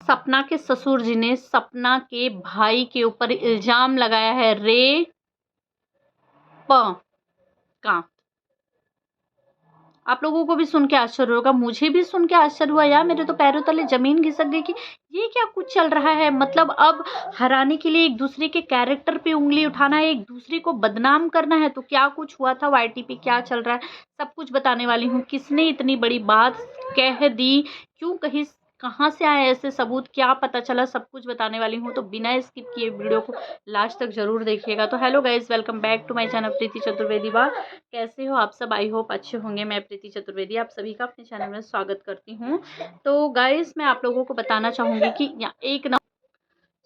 सपना के ससुर जी ने सपना के भाई के ऊपर इल्जाम लगाया है रेप का। आप लोगों को भी सुन के आश्चर्य होगा, मुझे भी सुन के आश्चर्य हुआ यार, मेरे तो पैरों तले जमीन खिसक गई कि ये क्या कुछ चल रहा है। मतलब अब हराने के लिए एक दूसरे के कैरेक्टर पे उंगली उठाना है, एक दूसरे को बदनाम करना है। तो क्या कुछ हुआ था वाईटी पे, क्या चल रहा है, सब कुछ बताने वाली हूँ। किसने इतनी बड़ी बात कह दी, क्यों कहीं, कहाँ से आए ऐसे सबूत, क्या पता चला, सब कुछ बताने वाली हूँ। तो बिना स्किप किए वीडियो को लास्ट तक जरूर देखिएगा। तो hello guys, welcome back to my channel Preeti Chaturvedi बा। कैसे हो आप सब, आई होप अच्छे होंगे। मैं प्रीति चतुर्वेदी आप सभी का अपने चैनल में स्वागत करती हूँ। तो गाइस, मैं आप लोगों को बताना चाहूँगी कि एक ना,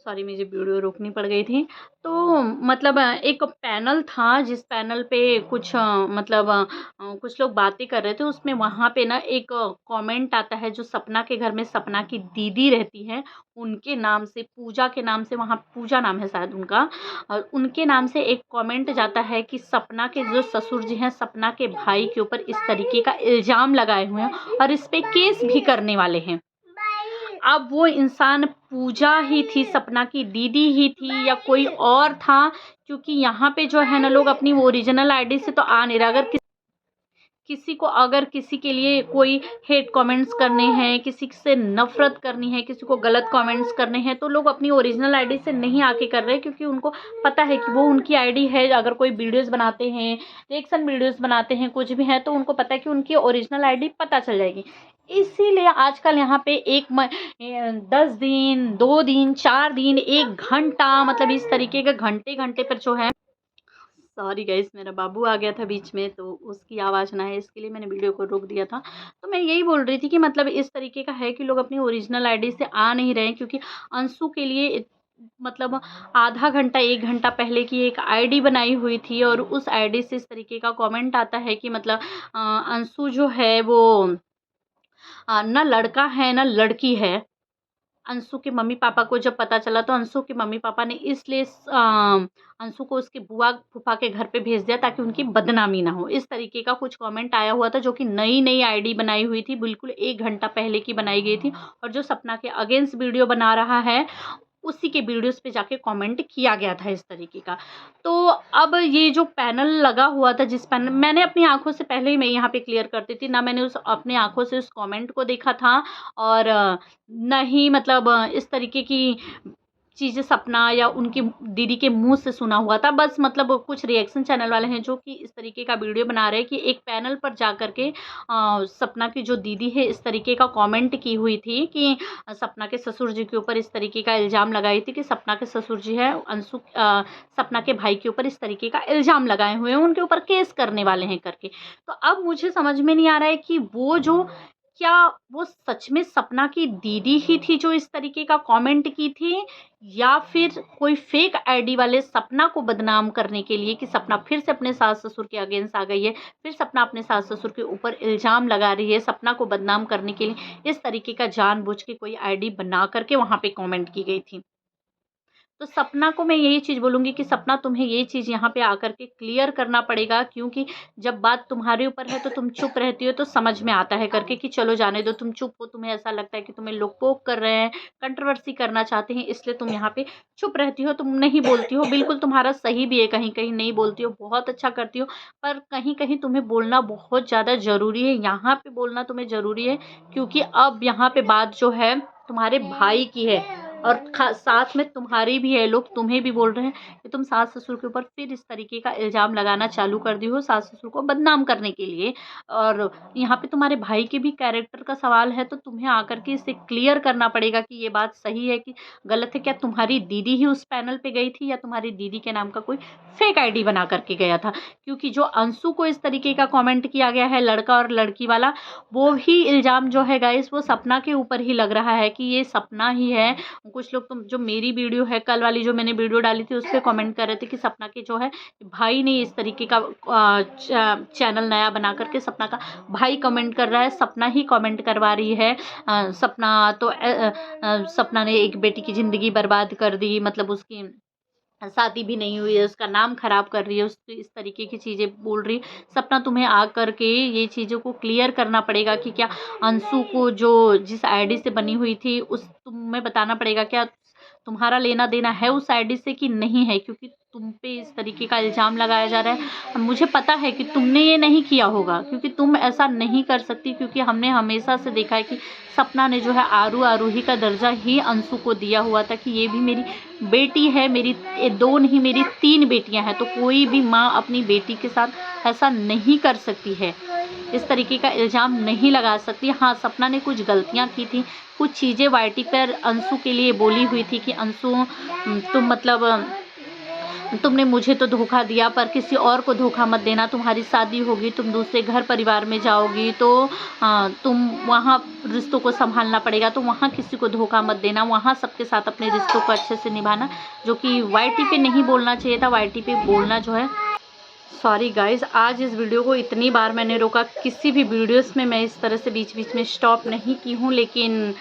सॉरी मुझे वीडियो रोकनी पड़ गई थी। तो मतलब एक पैनल था, जिस पैनल पे कुछ कुछ लोग बातें कर रहे थे। उसमें वहाँ पे ना एक कमेंट आता है, जो सपना के घर में सपना की दीदी रहती है उनके नाम से, पूजा के नाम से, वहाँ पूजा नाम है शायद उनका, और उनके नाम से एक कमेंट जाता है कि सपना के जो ससुर जी हैं सपना के भाई के ऊपर इस तरीके का इल्ज़ाम लगाए हुए हैं और इस पे केस भी करने वाले हैं। अब वो इंसान पूजा ही थी, सपना की दीदी ही थी, या कोई और था, क्योंकि यहाँ पे जो है ना, लोग अपनी ओरिजिनल आईडी से तो आ नहीं रहा। अगर किसी को, अगर किसी के लिए कोई हेट कमेंट्स करने हैं, किसी से नफरत करनी है, किसी को गलत कमेंट्स करने हैं, तो लोग अपनी ओरिजिनल आईडी से नहीं आके कर रहे हैं, क्योंकि उनको पता है कि वो उनकी आईडी है। अगर कोई वीडियोस बनाते हैं, रिएक्शन वीडियोस बनाते हैं, कुछ भी है, तो उनको पता है कि उनकी ओरिजिनल आईडी पता चल जाएगी। इसीलिए आजकल यहाँ पे 10 दिन, 2 दिन, 4 दिन, 1 घंटा, मतलब इस तरीके के घंटे घंटे पर जो है, सॉरी गाइस, मेरा बाबू आ गया था बीच में, तो उसकी आवाज़ ना है, इसके लिए मैंने वीडियो को रोक दिया था। तो मैं यही बोल रही थी कि मतलब इस तरीके का है कि लोग अपनी ओरिजिनल आईडी से आ नहीं रहे हैं, क्योंकि अंशु के लिए मतलब आधा घंटा, 1 घंटा पहले की एक आईडी बनाई हुई थी, और उस आईडी से इस तरीके का कमेंट आता है कि मतलब अंशु जो है वो ना लड़का है ना लड़की है। अंशु के मम्मी-पापा को जब पता चला, तो अंशु के मम्मी-पापा ने इसलिए अंशु को उसके बुआ-फूफा के घर पे भेज दिया, ताकि उनकी बदनामी ना हो। इस तरीके का कुछ कमेंट आया हुआ था, जो कि नई-नई आईडी बनाई हुई थी, बिल्कुल 1 घंटा पहले की बनाई गई थी, और जो सपना के अगेंस्ट वीडियो बना रहा है, उसी के वीडियोज़ पे जाके कमेंट किया गया था इस तरीके का। तो अब ये जो पैनल लगा हुआ था, जिस पैनल, मैंने अपनी आँखों से, पहले ही मैं यहाँ पे क्लियर करती थी ना, मैंने उस अपनी आँखों से उस कमेंट को देखा था, और ना ही मतलब इस तरीके की चीज़ें सपना या उनकी दीदी के मुँह से सुना हुआ था। बस मतलब कुछ रिएक्शन चैनल वाले हैं जो कि इस तरीके का वीडियो बना रहे हैं कि एक पैनल पर जा कर के सपना की जो दीदी है इस तरीके का कमेंट की हुई थी कि सपना के ससुर जी के ऊपर इस तरीके का इल्ज़ाम लगाई थी कि सपना के ससुर जी है सपना के भाई के ऊपर इस तरीके का इल्ज़ाम लगाए हुए हैं, उनके ऊपर केस करने वाले हैं करके। तो अब मुझे समझ में नहीं आ रहा है कि क्या वो सच में सपना की दीदी ही थी जो इस तरीके का कमेंट की थी, या फिर कोई फेक आईडी वाले सपना को बदनाम करने के लिए, कि सपना फिर से अपने सास ससुर के अगेंस्ट आ गई है, फिर सपना अपने सास ससुर के ऊपर इल्ज़ाम लगा रही है, सपना को बदनाम करने के लिए इस तरीके का जानबूझ के कोई आईडी बना करके वहाँ पे कमेंट की गई थी। तो सपना को मैं यही चीज़ बोलूँगी कि सपना, तुम्हें ये चीज़ यहाँ पे आकर के क्लियर करना पड़ेगा, क्योंकि जब बात तुम्हारे ऊपर है तो तुम चुप रहती हो, तो समझ में आता है करके कि चलो जाने दो, तुम चुप हो, तुम्हें ऐसा लगता है कि तुम्हें लोग पोक कर रहे हैं, कंट्रोवर्सी करना चाहते हैं, इसलिए तुम यहाँ पे चुप रहती हो, तुम नहीं बोलती हो। बिल्कुल तुम्हारा सही भी है, कहीं कहीं नहीं बोलती हो, बहुत अच्छा करती हो, पर कहीं कहीं तुम्हें बोलना बहुत ज़्यादा ज़रूरी है। यहाँ पे बोलना तुम्हें ज़रूरी है, क्योंकि अब यहाँ पे बात जो है तुम्हारे भाई की है, और साथ में तुम्हारी भी है। लोग तुम्हें भी बोल रहे हैं कि तुम सास ससुर के ऊपर फिर इस तरीके का इल्ज़ाम लगाना चालू कर दी हो, सास ससुर को बदनाम करने के लिए। और यहाँ पे तुम्हारे भाई के भी कैरेक्टर का सवाल है, तो तुम्हें आकर के इसे क्लियर करना पड़ेगा कि ये बात सही है कि गलत है। क्या तुम्हारी दीदी ही उस पैनल पे गई थी, या तुम्हारी दीदी के नाम का कोई फेक आईडी बना करके गया था? क्योंकि जो अंशु को इस तरीके का कमेंट किया गया है, लड़का और लड़की वाला, वो भी इल्ज़ाम जो है गाइस, वो सपना के ऊपर ही लग रहा है कि ये सपना ही है। कुछ लोग, तुम जो मेरी वीडियो है कल वाली, जो मैंने वीडियो डाली थी, उस पे कमेंट कर रहे थे कि सपना के जो है भाई ने इस तरीके का चैनल नया बना करके, सपना का भाई कमेंट कर रहा है, सपना ही कमेंट करवा रही है। सपना तो सपना ने एक बेटी की ज़िंदगी बर्बाद कर दी, मतलब उसकी शादी भी नहीं हुई है, उसका नाम खराब कर रही है, उसको इस तरीके की चीज़ें बोल रही है। सपना तुम्हें आ कर के ये चीज़ों को क्लियर करना पड़ेगा कि क्या अंशु को जो जिस आईडी से बनी हुई थी उस तुम्हें बताना पड़ेगा क्या तुम्हारा लेना देना है उस आईडी से कि नहीं है, क्योंकि तुम पे इस तरीके का इल्ज़ाम लगाया जा रहा है। मुझे पता है कि तुमने ये नहीं किया होगा, क्योंकि तुम ऐसा नहीं कर सकती, क्योंकि हमने हमेशा से देखा है कि सपना ने जो है आरूही का दर्जा ही अंशु को दिया हुआ था कि ये भी मेरी बेटी है, मेरी दो नहीं मेरी 3 बेटियां हैं, तो कोई भी माँ अपनी बेटी के साथ ऐसा नहीं कर सकती है, इस तरीके का इल्ज़ाम नहीं लगा सकती। हाँ, सपना ने कुछ गलतियां की थी, कुछ चीज़ें वाईटी पर अंशु के लिए बोली हुई थी कि अंशु तुम मतलब तुमने मुझे तो धोखा दिया, पर किसी और को धोखा मत देना, तुम्हारी शादी होगी, तुम दूसरे घर परिवार में जाओगी तो तुम वहाँ रिश्तों को संभालना पड़ेगा, तो वहाँ किसी को धोखा मत देना, वहाँ सबके साथ अपने रिश्तों को अच्छे से निभाना, जो कि वाईटी पे नहीं बोलना चाहिए था। वाईटी पे बोलना जो है, सॉरी गाइज, आज इस वीडियो को इतनी बार मैंने रोका, किसी भी वीडियोस में मैं इस तरह से बीच बीच में स्टॉप नहीं की हूँ, लेकिन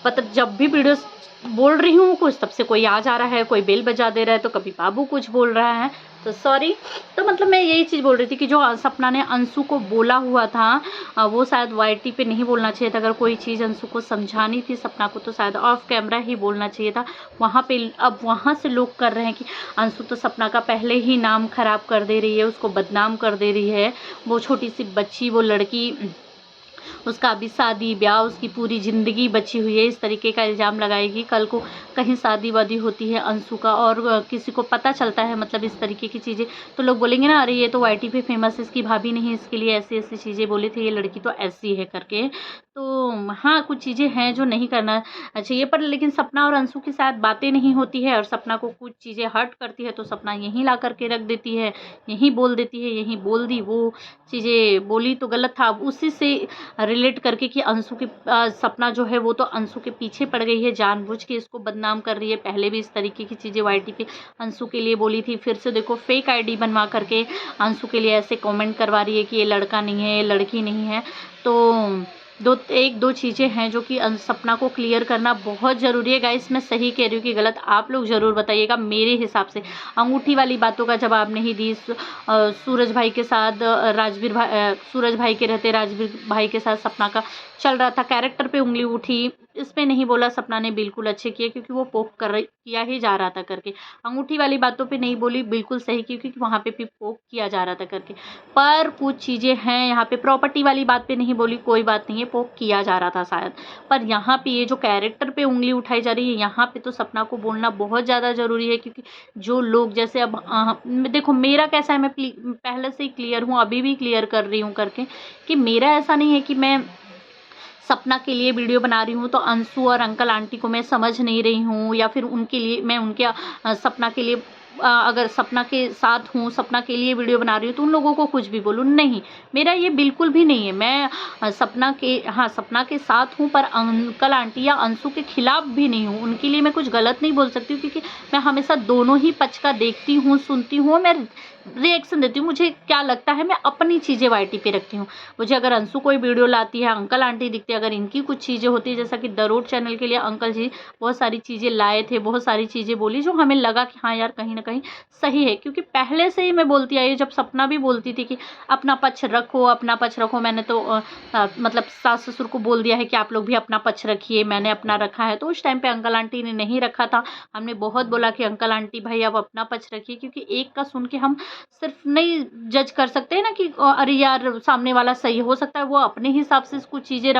मतलब जब भी वीडियोस बोल रही हूँ कुछ, तब से कोई आ जा रहा है, कोई बेल बजा दे रहा है, तो कभी बाबू कुछ बोल रहा है, तो सॉरी। तो मतलब मैं यही चीज़ बोल रही थी कि जो सपना ने अंशु को बोला हुआ था वो शायद वाईटी पे नहीं बोलना चाहिए था। अगर कोई चीज़ अंशु को समझानी थी सपना को, तो शायद ऑफ कैमरा ही बोलना चाहिए था। वहाँ पे अब वहाँ से लोग कर रहे हैं कि अंशु तो सपना का पहले ही नाम खराब कर दे रही है, उसको बदनाम कर दे रही है, वो छोटी सी बच्ची, वो लड़की, उसका अभी शादी ब्याह, उसकी पूरी ज़िंदगी बची हुई है, इस तरीके का इल्ज़ाम लगाएगी। कल को कहीं शादी वादी होती है अंशु का और किसी को पता चलता है मतलब इस तरीके की चीज़ें, तो लोग बोलेंगे ना, अरे ये तो वाईटी पे फेमस है, इसकी भाभी नहीं, इसके लिए ऐसी ऐसी चीज़ें बोली थी, ये लड़की तो ऐसी है करके। तो हाँ, कुछ चीज़ें हैं जो नहीं करना चाहिए, पर लेकिन सपना और अंशु के साथ बातें नहीं होती है और सपना को कुछ चीज़ें हर्ट करती है, तो सपना यहीं ला करके रख देती है, यहीं बोल देती है, यहीं बोल दी, वो चीज़ें बोली तो गलत था। अब उसी से रिलेट करके कि अंशु की सपना जो है वो तो अंशु के पीछे पड़ गई है, जानबूझ के इसको बदनाम कर रही है। पहले भी इस तरीके की चीज़ें वाईटी पे अंशु के लिए बोली थी, फिर से देखो फेक आईडी बनवा करके अंशु के लिए ऐसे कमेंट करवा रही है कि ये लड़का नहीं है, ये लड़की नहीं है। तो एक दो चीज़ें हैं जो कि सपना को क्लियर करना बहुत ज़रूरी है। गाइस, मैं सही कह रही हूँ कि गलत, आप लोग ज़रूर बताइएगा। मेरे हिसाब से अंगूठी वाली बातों का जवाब नहीं दी, सूरज भाई के साथ राजवीर भाई, सूरज भाई के रहते राजवीर भाई के साथ सपना का चल रहा था, कैरेक्टर पे उंगली उठी, इसमें नहीं बोला सपना ने, बिल्कुल अच्छे किए, क्योंकि वो पोक किया ही जा रहा था करके। अंगूठी वाली बातों पे नहीं बोली, बिल्कुल सही की, क्योंकि वहाँ पे भी पोक किया जा रहा था करके। पर कुछ चीज़ें हैं यहाँ पे, प्रॉपर्टी वाली बात पे नहीं बोली, कोई बात नहीं है, पोक किया जा रहा था शायद, पर यहाँ पे ये जो कैरेक्टर पे उंगली उठाई जा रही है, यहाँ पे तो सपना को बोलना बहुत ज़्यादा ज़रूरी है। क्योंकि जो लोग जैसे अब देखो मेरा कैसा है, मैं पहले से ही क्लियर हूँ, अभी भी क्लियर कर रही हूँ करके, कि मेरा ऐसा नहीं है कि मैं सपना के लिए वीडियो बना रही हूँ तो अंशु और अंकल आंटी को मैं समझ नहीं रही हूँ, या फिर उनके लिए मैं उनके सपना के लिए अगर सपना के साथ हूँ, सपना के लिए वीडियो बना रही हूँ, तो उन लोगों को कुछ भी बोलूँ, नहीं, मेरा ये बिल्कुल भी नहीं है। मैं सपना के साथ हूँ, पर अंकल आंटी या अंशु के खिलाफ भी नहीं हूँ, उनके लिए मैं कुछ गलत नहीं बोल सकती हूँ, क्योंकि मैं हमेशा दोनों ही पक्ष का देखती हूँ, सुनती हूँ, मैं रिएक्शन देती हूँ। मुझे क्या लगता है, मैं अपनी चीज़ें वाईटी पे रखती हूँ। मुझे अगर अंशु कोई वीडियो लाती है, अंकल आंटी दिखते हैं, अगर इनकी कुछ चीज़ें होती है, जैसा कि द रोड चैनल के लिए अंकल जी बहुत सारी चीज़ें लाए थे, बहुत सारी चीज़ें बोली, जो हमें लगा कि हाँ यार, कहीं ना कहीं सही है। क्योंकि पहले से ही मैं बोलती आई, जब सपना भी बोलती थी कि अपना पक्ष रखो, अपना पक्ष रखो, मैंने तो मतलब सास ससुर को बोल दिया है कि आप लोग भी अपना पक्ष रखिए, मैंने अपना रखा है। तो उस टाइम पे अंकल आंटी ने नहीं रखा था, हमने बहुत बोला कि अंकल आंटी भाई आप अपना पक्ष रखिए, क्योंकि एक का सुन के हम सिर्फ नहीं जज कर सकते हैं ना कि अरे यार सामने वाला सही हो सकता है, वो अपने हिसाब से कुछ चीज़ें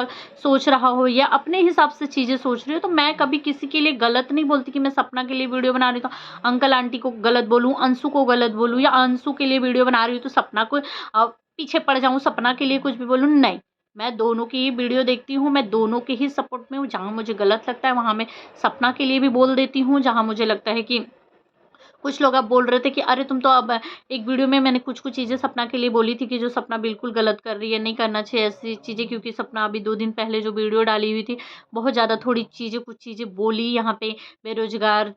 सोच रहा हो या अपने हिसाब से चीज़ें सोच रही हो। तो मैं कभी किसी के लिए गलत नहीं बोलती कि मैं सपना के लिए वीडियो बना रही हूँ तो अंकल आंटी को गलत बोलूँ, अंशु को गलत बोलूँ, या अंशु के लिए वीडियो बना रही हूँ तो सपना को पीछे पड़ जाऊँ, सपना के लिए कुछ भी बोलूँ, नहीं। मैं दोनों की ही वीडियो देखती हूँ, मैं दोनों के ही सपोर्ट में हूँ। जहाँ मुझे गलत लगता है वहाँ मैं सपना के लिए भी बोल देती हूँ, जहाँ मुझे लगता है कि कुछ लोग अब बोल रहे थे कि अरे तुम तो अब एक वीडियो में मैंने कुछ चीज़ें सपना के लिए बोली थी कि जो सपना बिल्कुल गलत कर रही है, नहीं करना चाहिए ऐसी चीज़ें, क्योंकि सपना अभी 2 दिन पहले जो वीडियो डाली हुई थी, बहुत ज़्यादा थोड़ी चीज़ें कुछ चीज़ें बोली यहाँ पे बेरोज़गार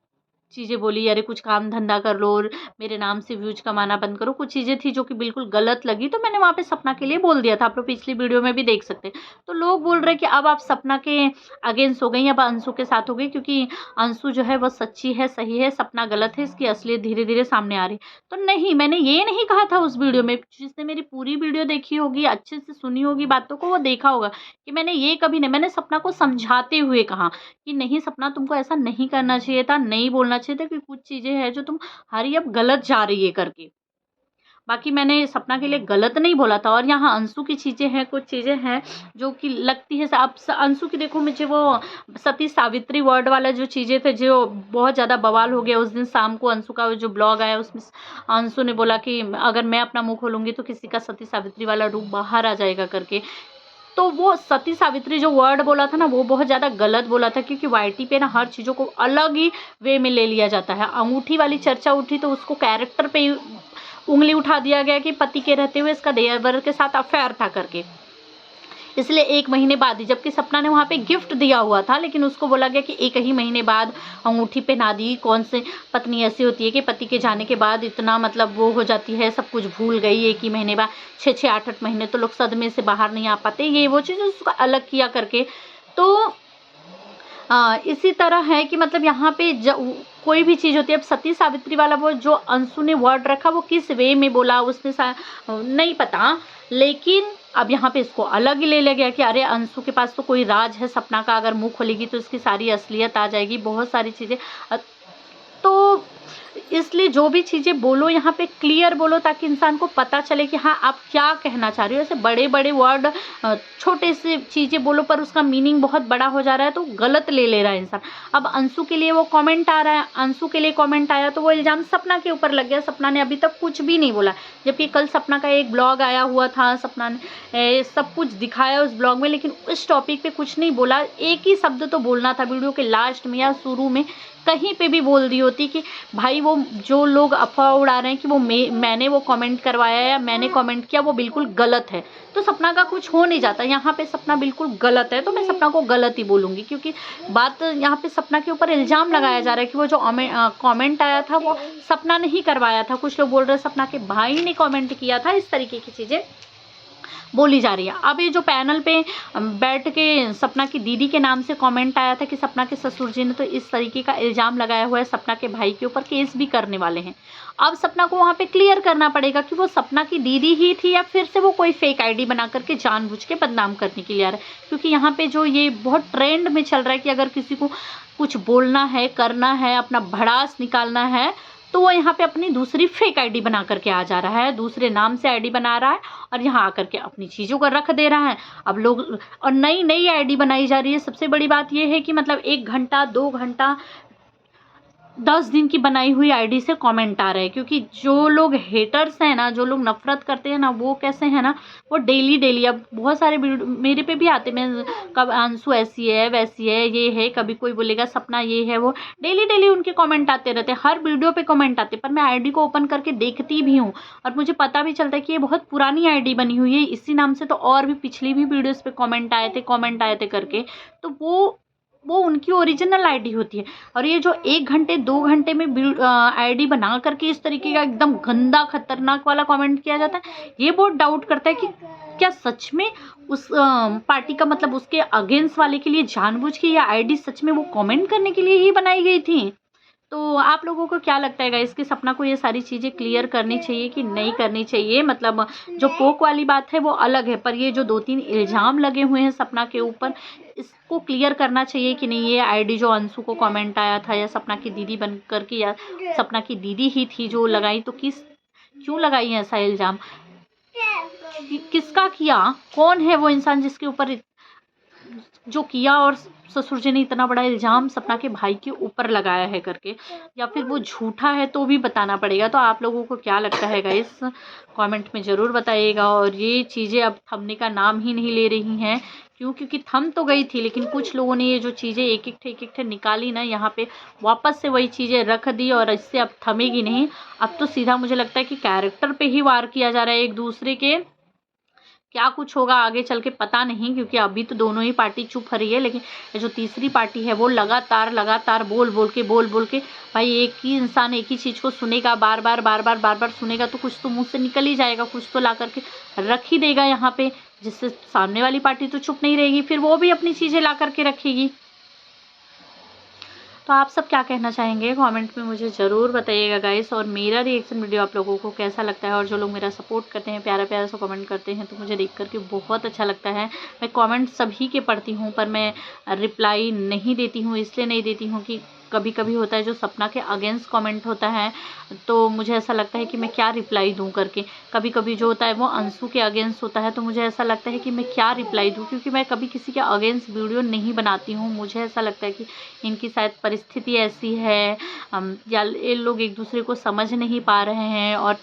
चीज़ें बोली, अरे कुछ काम धंधा कर लो और मेरे नाम से व्यूज कमाना बंद करो, कुछ चीज़ें थी जो कि बिल्कुल गलत लगी, तो मैंने वहाँ पे सपना के लिए बोल दिया था। आप लोग पिछली वीडियो में भी देख सकते हैं। तो लोग बोल रहे हैं कि अब आप सपना के अगेंस्ट हो गई, अब अंशु के साथ हो गई, क्योंकि अंशु जो है वो सच्ची है, सही है, सपना गलत है, इसकी असलियत धीरे धीरे सामने आ रही। तो नहीं, मैंने ये नहीं कहा था उस वीडियो में। जिसने मेरी पूरी वीडियो देखी होगी, अच्छे से सुनी होगी बातों को, वो देखा होगा कि मैंने ये कभी नहीं, मैंने सपना को समझाते हुए कहा कि नहीं सपना, तुमको ऐसा नहीं करना चाहिए था, नहीं बोलना चाहिए था, कि कुछ चीज़ें हैं जो तुम्हारी अब गलत जा रही है करके। बाकी मैंने सपना के लिए गलत नहीं बोला था। और यहाँ अंशु की चीज़ें हैं, कुछ चीज़ें हैं जो कि लगती है, अब अंशु की देखो, मुझे वो सती सावित्री वर्ड वाला जो चीज़ें थे, जो बहुत ज़्यादा बवाल हो गया उस दिन शाम को। अंशु का जो ब्लॉग आया उसमें अंशु ने बोला कि अगर मैं अपना मुँह खोलूँगी तो किसी का सती सावित्री वाला रूप बाहर आ जाएगा करके। तो वो सती सावित्री जो वर्ड बोला था ना, वो बहुत ज़्यादा गलत बोला था, क्योंकि वाईटी पे ना हर चीज़ों को अलग ही वे में ले लिया जाता है। अंगूठी वाली चर्चा उठी तो उसको कैरेक्टर पे उंगली उठा दिया गया कि पति के रहते हुए इसका देवर के साथ अफेयर था करके, इसलिए 1 महीने बाद ही, जबकि सपना ने वहाँ पे गिफ्ट दिया हुआ था, लेकिन उसको बोला गया कि 1 ही महीने बाद अंगूठी पहना दी। कौन से पत्नी ऐसी होती है कि पति के जाने के बाद इतना मतलब वो हो जाती है, सब कुछ भूल गई 1 ही महीने बाद। 6-6 8-8 महीने तो लोग सदमे से बाहर नहीं आ पाते, ये वो चीज़ उसको अलग किया करके। तो इसी तरह है कि मतलब यहाँ पे कोई भी चीज़ होती है। अब सती सावित्री वाला वो जो अंशु ने वर्ड रखा, वो किस वे में बोला उसने नहीं पता, लेकिन अब यहाँ पे इसको अलग ही ले लिया गया कि अरे अंशु के पास तो कोई राज है, सपना का अगर मुंह खोलेगी तो इसकी सारी असलियत आ जाएगी, बहुत सारी चीज़ें। तो इसलिए जो भी चीज़ें बोलो यहाँ पे क्लियर बोलो, ताकि इंसान को पता चले कि हाँ आप क्या कहना चाह रहे हो। ऐसे बड़े बड़े वर्ड छोटे से चीज़ें बोलो पर उसका मीनिंग बहुत बड़ा हो जा रहा है, तो गलत ले रहा है इंसान। अब अंशु के लिए वो कमेंट आ रहा है, अंशु के लिए कमेंट आया तो वो इल्ज़ाम सपना के ऊपर लग गया। सपना ने अभी तक कुछ भी नहीं बोला, जबकि कल सपना का एक ब्लॉग आया हुआ था, सपना ने सब कुछ दिखाया उस ब्लॉग में, लेकिन उस टॉपिक पे कुछ नहीं बोला। एक ही शब्द तो बोलना था वीडियो के लास्ट में या शुरू में, कहीं पे भी बोल दी होती कि भाई वो जो लोग अफवाह उड़ा रहे हैं कि वो मैंने वो कमेंट करवाया या मैंने कमेंट किया, वो बिल्कुल गलत है, तो सपना का कुछ हो नहीं जाता। यहाँ पे सपना बिल्कुल गलत है, तो मैं सपना को गलत ही बोलूँगी, क्योंकि बात यहाँ पे सपना के ऊपर इल्ज़ाम लगाया जा रहा है कि वो जो कमेंट आया था वो सपना ने ही करवाया था। कुछ लोग बोल रहे हैं सपना के भाई ने कमेंट किया था, इस तरीके की चीज़ें बोली जा रही है। अब ये जो पैनल पे बैठ के सपना की दीदी के नाम से कमेंट आया था कि सपना के ससुर जी ने तो इस तरीके का इल्ज़ाम लगाया हुआ है, सपना के भाई के ऊपर केस भी करने वाले हैं। अब सपना को वहाँ पे क्लियर करना पड़ेगा कि वो सपना की दीदी ही थी या फिर से वो कोई फेक आईडी बना करके जानबूझ के बदनाम करने के लिए आ रहा है। क्योंकि यहाँ पे जो ये बहुत ट्रेंड में चल रहा है कि अगर किसी को कुछ बोलना है, करना है, अपना भड़ास निकालना है, तो वो यहाँ पे अपनी दूसरी फेक आईडी बना करके आ जा रहा है, दूसरे नाम से आईडी बना रहा है और यहाँ आकर के अपनी चीज़ों को रख दे रहा है। अब लोग और नई नई आईडी बनाई जा रही है। सबसे बड़ी बात ये है कि मतलब 1 घंटा 2 घंटा 10 दिन की बनाई हुई आईडी से कमेंट आ रहे हैं, क्योंकि जो लोग हेटर्स हैं ना, जो लोग नफरत करते हैं ना, वो कैसे हैं ना, वो डेली अब बहुत सारे मेरे पे भी आते, मैं कब अंशु ऐसी है वैसी है ये है, कभी कोई बोलेगा सपना ये है वो, डेली उनके कमेंट आते रहते हैं, हर वीडियो पे कमेंट आते। पर मैं आईडी को ओपन करके देखती भी हूँ और मुझे पता भी चलता है कि ये बहुत पुरानी आईडी बनी हुई है इसी नाम से, तो और भी पिछली भी वीडियोज़ पे कमेंट आए थे करके, तो वो उनकी ओरिजिनल आईडी होती है। और ये जो 1 घंटे 2 घंटे में आईडी बना करके इस तरीके का एकदम गंदा खतरनाक वाला कमेंट किया जाता है, ये बहुत डाउट करता है कि क्या सच में उस पार्टी का मतलब उसके अगेंस्ट वाले के लिए जानबूझ के या आईडी सच में वो कमेंट करने के लिए ही बनाई गई थी। तो आप लोगों को क्या लगता है गाइस कि सपना को ये सारी चीज़ें क्लियर करनी चाहिए कि नहीं करनी चाहिए? मतलब जो पोक वाली बात है वो अलग है, पर ये जो 2-3 इल्ज़ाम लगे हुए हैं सपना के ऊपर, इसको क्लियर करना चाहिए कि नहीं। ये आईडी जो अंशु को कमेंट आया था या सपना की दीदी बन कर के या सपना की दीदी ही थी जो लगाई, तो क्यों लगाई है ऐसा इल्ज़ाम? किसका किया? कौन है वो इंसान जिसके ऊपर जो किया और ससुर जी ने इतना बड़ा इल्ज़ाम सपना के भाई के ऊपर लगाया है करके, या फिर वो झूठा है तो भी बताना पड़ेगा। तो आप लोगों को क्या लगता है गाइस, कमेंट में ज़रूर बताइएगा। और ये चीज़ें अब थमने का नाम ही नहीं ले रही हैं, क्योंकि थम तो गई थी, लेकिन कुछ लोगों ने ये जो चीज़ें एक ठे निकाली ना, यहाँ पे वापस से वही चीज़ें रख दी और इससे अब थमेगी नहीं। अब तो सीधा मुझे लगता है कि कैरेक्टर पे ही वार किया जा रहा है, एक दूसरे के क्या कुछ होगा आगे चल के पता नहीं, क्योंकि अभी तो दोनों ही पार्टी चुप रही है, लेकिन ये जो तीसरी पार्टी है वो लगातार बोल बोल के भाई एक ही इंसान एक ही चीज़ को सुनेगा, बार बार सुनेगा तो कुछ तो मुंह से निकल ही जाएगा, कुछ तो ला करके रख ही देगा यहाँ पे, जिससे सामने वाली पार्टी तो चुप नहीं रहेगी, फिर वो भी अपनी चीज़ें ला करके रखेगी। तो आप सब क्या कहना चाहेंगे कमेंट में मुझे ज़रूर बताइएगा गाइस। और मेरा रिएक्शन वीडियो आप लोगों को कैसा लगता है, और जो लोग मेरा सपोर्ट करते हैं, प्यारा प्यारा सा कमेंट करते हैं, तो मुझे देख करके बहुत अच्छा लगता है। मैं कमेंट सभी के पढ़ती हूँ, पर मैं रिप्लाई नहीं देती हूँ, इसलिए नहीं देती हूँ कि कभी कभी होता है जो सपना के अगेंस्ट कमेंट होता है, तो मुझे ऐसा लगता है कि मैं क्या रिप्लाई दूँ करके। कभी कभी जो होता है वो अंशु के अगेंस्ट होता है, तो मुझे ऐसा लगता है कि मैं क्या रिप्लाई दूँ, क्योंकि मैं कभी किसी के अगेंस्ट वीडियो नहीं बनाती हूँ। मुझे ऐसा लगता है कि इनकी शायद परिस्थिति ऐसी है, या ये लोग एक दूसरे को समझ नहीं पा रहे हैं, और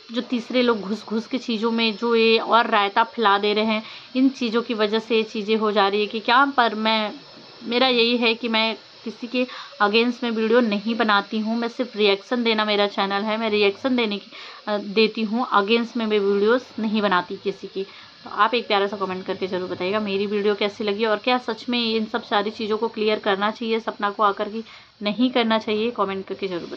जो तीसरे लोग घुस के चीज़ों में जो ये और रायता फैला दे रहे हैं, इन चीज़ों की वजह से ये चीज़ें हो जा रही है कि क्या। पर मेरा यही है कि मैं किसी के अगेंस्ट में वीडियो नहीं बनाती हूँ, मैं सिर्फ रिएक्शन देना मेरा चैनल है, मैं रिएक्शन देती हूँ, अगेंस्ट में मैं वीडियोस नहीं बनाती किसी की। तो आप एक प्यारा सा कमेंट करके ज़रूर बताइएगा मेरी वीडियो कैसी लगी, और क्या सच में इन सब सारी चीज़ों को क्लियर करना चाहिए सपना को आकर कि नहीं करना चाहिए, कमेंट करके ज़रूर बताइए।